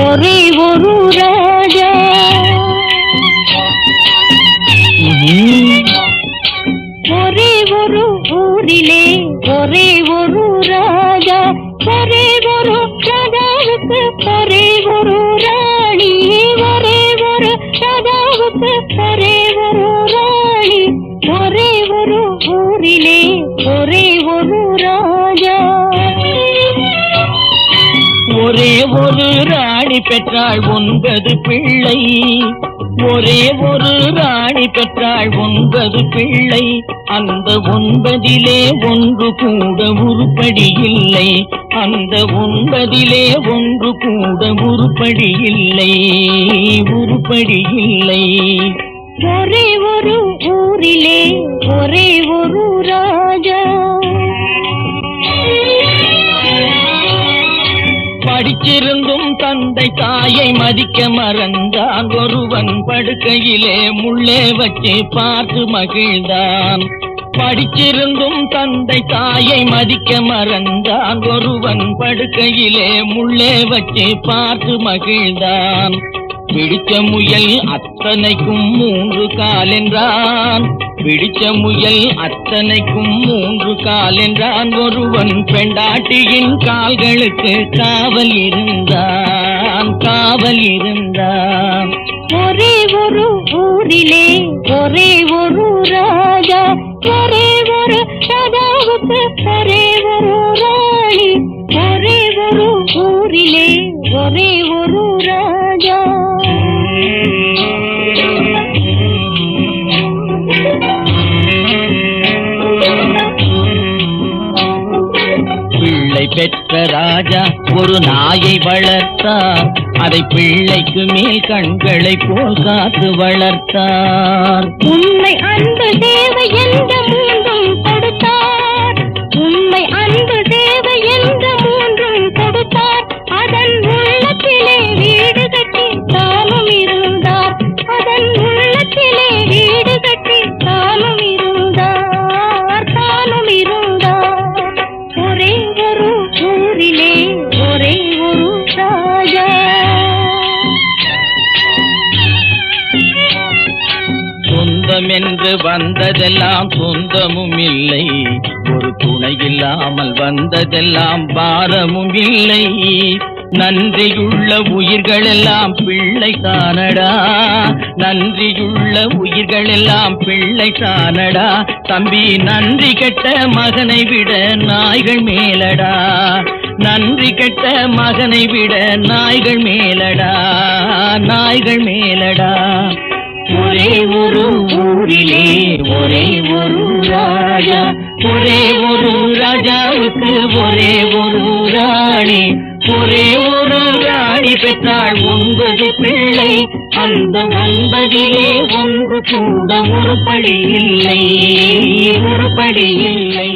ஒரே ஒரு ராஜா. ஒரே ஒரு ஊரிலே ஒரே ஒரு ராஜா, ஒரே ஒரு ராஜாவுக்கு ஒரே ஒரு ராணி, ஒரே ஒரு ராஜாவுக்கு ஒரே ஒரு ராணி, ஒரே ஒரு ஊரிலே ஒரே ஒரு ராஜா. ஒரே ஒரு ராணி பெற்றாள் 9 பிள்ளை, ஒரே ஒரு ராணி பெற்றாள் 9 பிள்ளை. அந்த 9 ஒன்று கூட உருப்படி இல்லை, அந்த 9 ஒன்று கூட உருப்படி இல்லை, உருப்படி இல்லை. ஒரே ஒரு ஊரிலே ஒரே ஒரு ராஜா. படிச்சிருந்தும் தந்தை தாயை மதிக்க மறந்தான், ஒருவன் படுக்கையிலே முள்ளே வச்சு பார்த்து மகிழ்ந்தான். படிச்சிருந்தும் தந்தை தாயை மதிக்க மறந்தான், ஒருவன் படுக்கையிலே முள்ளே வச்சு பார்த்து மகிழ்ந்தான். பிடிச்ச முயல் அத்தனைக்கும் 3 கால் என்றான், பிடிச்ச முயல் அத்தனைக்கும் 3 கால் என்றான். ஒருவன் பெண்டாட்டியின் கால்களுக்கு காவல் இருந்தான், காவல் இருந்தான். ஒரே ஒரு ஊரிலே ஒரே ஒரு ராஜா, ஒரே ஒரு ராஜாவுக்கு ஒரே ஒரு ராணி, ஒரே ஒரு ஊரிலே ஒரே ஒரு ராஜா. பிள்ளை பெற்ற ராஜா ஒரு நாயை வளர்த்தார், அதை பிள்ளைக்கு மேல் கண்களை போல் காத்து வளர்த்தார். உண்மை அன்பு தேவை என்ற 3 கொடுத்தார், உண்மை அன்பு தேவை என்ற 3 கொடுத்தார். அதன் உள்ளத்திலே வீடு கட்டி தானும் இருந்தார், அதன் உள்ளத்திலே வீடு கட்டி தானும் இருந்தார், தானும் இருந்தார். ஒரே ஒரு ஊரிலே ஒரே ஒரு ராஜா. சொந்தம் என்று வந்ததெல்லாம் சொந்தமும் இல்லை, ஒரு துணை இல்லாமல் வந்ததெல்லாம் பாரமும் இல்லை. நன்றியுள்ள உயிர்களெல்லாம் பிள்ளை தானடா, நன்றியுள்ள உயிர்களெல்லாம் பிள்ளை தானடா. தம்பி நன்றி கெட்ட மகனை விட நாய்கள் மேலடா, நன்றி கெட்ட மகனை விட நாய்கள் மேலடா, நாய்கள் மேலடா. ஒரே ஒரு ஊரிலே ஒரே ஒரு ராஜா, ஒரே ஒரு ராஜாவுக்கு ஒரே ஒரு ராணி, ஒரே ஒரு ராணி பெற்றாள் 9 பிள்ளை. அந்த 9 ஒன்று கூட உருப்படி இல்லை, உருப்படி இல்லை.